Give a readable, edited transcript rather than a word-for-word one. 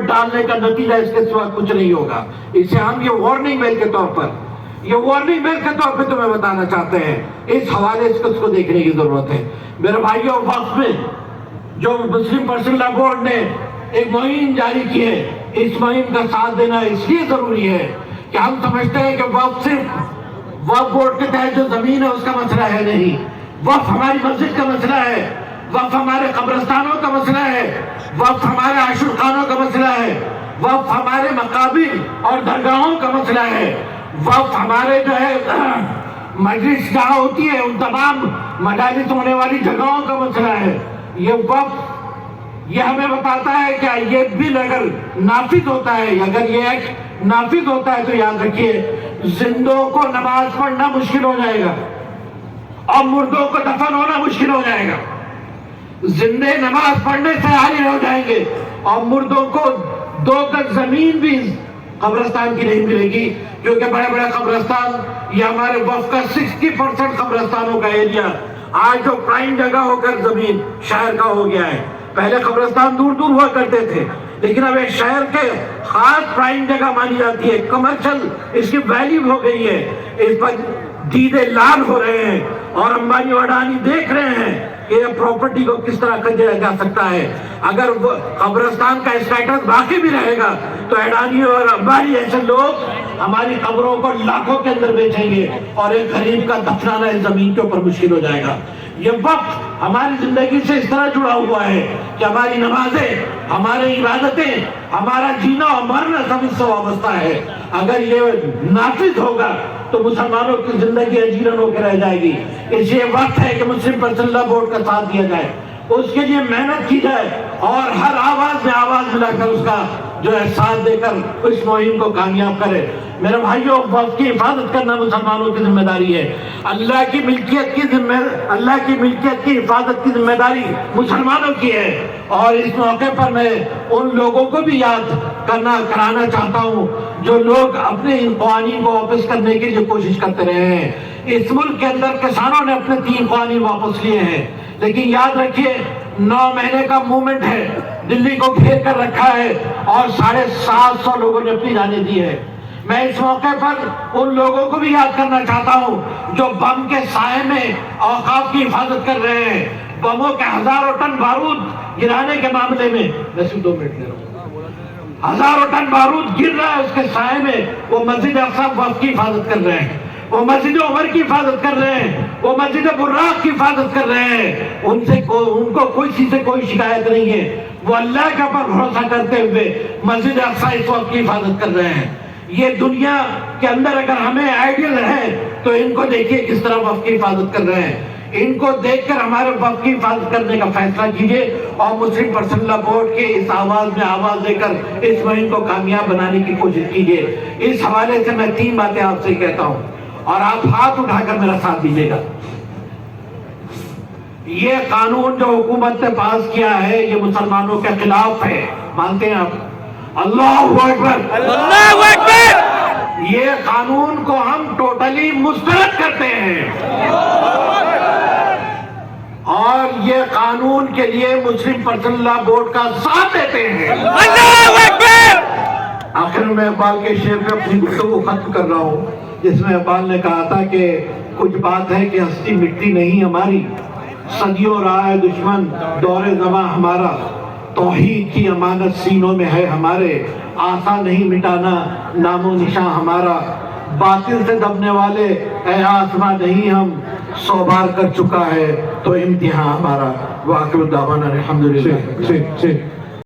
مت ڈالنے کا نتیجہ اس کے سوا کچھ نہیں ہوگا. اسے ہم یہ وارننگ بیل کے طور پر تمہیں بتانا چاہتے ہیں. اس حوالے سے اس کو دیکھنے کی ضرورت ہے. میرے بھائیوں، وقف میں جو مسلم پرسنل لا بورڈ نے ایک مہم جاری کی ہے، اس مہم کا ساتھ دینا اس لیے ضروری ہے کہ ہم سمجھتے ہیں کہ وقف صرف وقف بورڈ کے تحت جو زمین ہے اس کا مسئلہ ہے نہیں. وقف ہماری مسجد کا مسئلہ ہے، وقف ہمارے قبرستانوں کا مسئلہ ہے، وقف ہمارے عاشقانوں کا مسئلہ ہے، وقف ہمارے مقابر اور درگاہوں کا مسئلہ ہے، وقف ہمارے جو ہے مجلس جہاں ہوتی ہے ان تمام مجالس ہونے والی جگہوں کا مسئلہ ہے. یہ وقف یہ ہمیں بتاتا ہے کہ یہ بل اگر نافذ ہوتا ہے، اگر یہ ایکٹ نافذ ہوتا ہے تو یاد رکھیے زندوں کو نماز پڑھنا مشکل ہو جائے گا اور مردوں کو دفن ہونا مشکل ہو جائے گا. زندے نماز پڑھنے سے عاجز ہو جائیں گے اور مردوں کو 2 گز زمین بھی قبرستان کی نہیں ملے گی، کیونکہ بڑے بڑے قبرستان یہ ہمارے وقف کا 60% قبرستانوں کا ایریا آج جو پرائم جگہ ہو کر زمین شہر کا ہو گیا ہے. پہلے قبرستان دور دور ہوا کرتے تھے، لیکن اب ایک شہر کے خاص پرائم جگہ مانی جاتی ہے. کمرشل اس کی ویلیو ہو گئی ہے، اس پر دیدے لال ہو رہے ہیں اور امبانی اور اڈانی دیکھ رہے ہیں کہ یہ پراپرٹی کو کس طرح خریدا جا سکتا ہے. اگر وہ قبرستان کا اسٹیٹس باقی بھی رہے گا تو اڈانی اور امبانی ایسے لوگ ہماری قبروں کو لاکھوں کے اندر بیچیں گے اور ایک غریب کا دفنانا اس زمین کے اوپر مشکل ہو جائے گا. یہ وقت ہماری زندگی سے اس طرح جڑا ہوا ہے کہ ہماری نمازیں، ہماری عبادتیں، ہمارا جینا اور مرنا سب اس سے وابستہ ہے. اگر یہ نافذ ہوگا تو مسلمانوں کی زندگی اجیرن ہو کے رہ جائے گی. اس لیے وقت ہے کہ مسلم پرسنل لا بورڈ کا ساتھ دیا جائے، اس کے لیے محنت کی جائے اور ہر آواز میں آواز ملا کر اس کا جو ہے ساتھ دے کر اس مہم کو کامیاب کرے. میرے بھائیوں، وقف کی حفاظت کرنا مسلمانوں کی ذمہ داری ہے. اللہ کی ملکیت کی حفاظت کی ذمہ داری مسلمانوں کی ہے. اور اس موقع پر میں ان لوگوں کو بھی یاد کرانا چاہتا ہوں جو لوگ اپنے ان قوانین کو واپس کرنے کی جو کوشش کرتے رہے ہیں. اس ملک کے اندر کسانوں نے اپنے 3 قوانین واپس لیے ہیں، لیکن یاد رکھیے 9 مہینے کا موومنٹ ہے، دلی کو گھیر کر رکھا ہے اور 750 لوگوں نے اپنی جانیں دی ہے. میں اس موقع پر ان لوگوں کو بھی یاد کرنا چاہتا ہوں جو بم کے سائے میں اوقاف کی حفاظت کر رہے ہیں. بموں کے 1000 ٹن بارود گرانے کے معاملے میں میں صرف 2 منٹ لے رہا ہوں. 1000 ٹن بارود گر رہا ہے اس کے سائے میں، وہ مسجد اقصی وقف کی حفاظت کر رہے ہیں، وہ مسجد عمر کی حفاظت کر رہے ہیں، وہ مسجد براق کی حفاظت کر رہے ہیں. ان کو کوئی چیز سے کوئی شکایت نہیں ہے. وہ اللہ کے اوپر بھروسہ کرتے ہوئے مسجد اقصی اس وقت کی حفاظت کر رہے ہیں. یہ دنیا کے اندر اگر ہمیں آئیڈیل ہے تو ان کو دیکھیے کس طرح وقف کی حفاظت کر رہے ہیں. ان کو دیکھ کر ہمارے وقف کی حفاظت کرنے کا فیصلہ کیجئے اور مسلم پرسنل لا بورڈ کے اس آواز میں آواز دے کر اس مہم کو کامیاب بنانے کی کوشش کیجئے. اس حوالے سے میں 3 باتیں آپ سے کہتا ہوں اور آپ ہاتھ اٹھا کر میرا ساتھ دیجیے گا. یہ قانون جو حکومت نے پاس کیا ہے یہ مسلمانوں کے خلاف ہے، مانتے ہیں آپ؟ اللہ اکبر، اللہ اکبر. یہ قانون کو ہم ٹوٹلی مسترد کرتے ہیں اور یہ قانون کے لیے مسلم پرسنل لا بورڈ کا ساتھ دیتے ہیں. اللہ اکبر. آخر میں اقبال کے شعر پہ اپنی گفتگو ختم کر رہا ہوں، جس میں اقبال نے کہا تھا کہ کچھ بات ہے کہ ہستی مٹتی نہیں ہماری، صدیوں رہا ہے دشمن دور زماں ہمارا، توحید کی امانت سینوں میں ہے ہمارے، آسان نہیں مٹانا نام و نشاں ہمارا، باطل سے دبنے والے اے آسماں نہیں ہم، 100 بار کر چکا ہے تو امتحان ہمارا. واقع دعوانا الحمدللہ.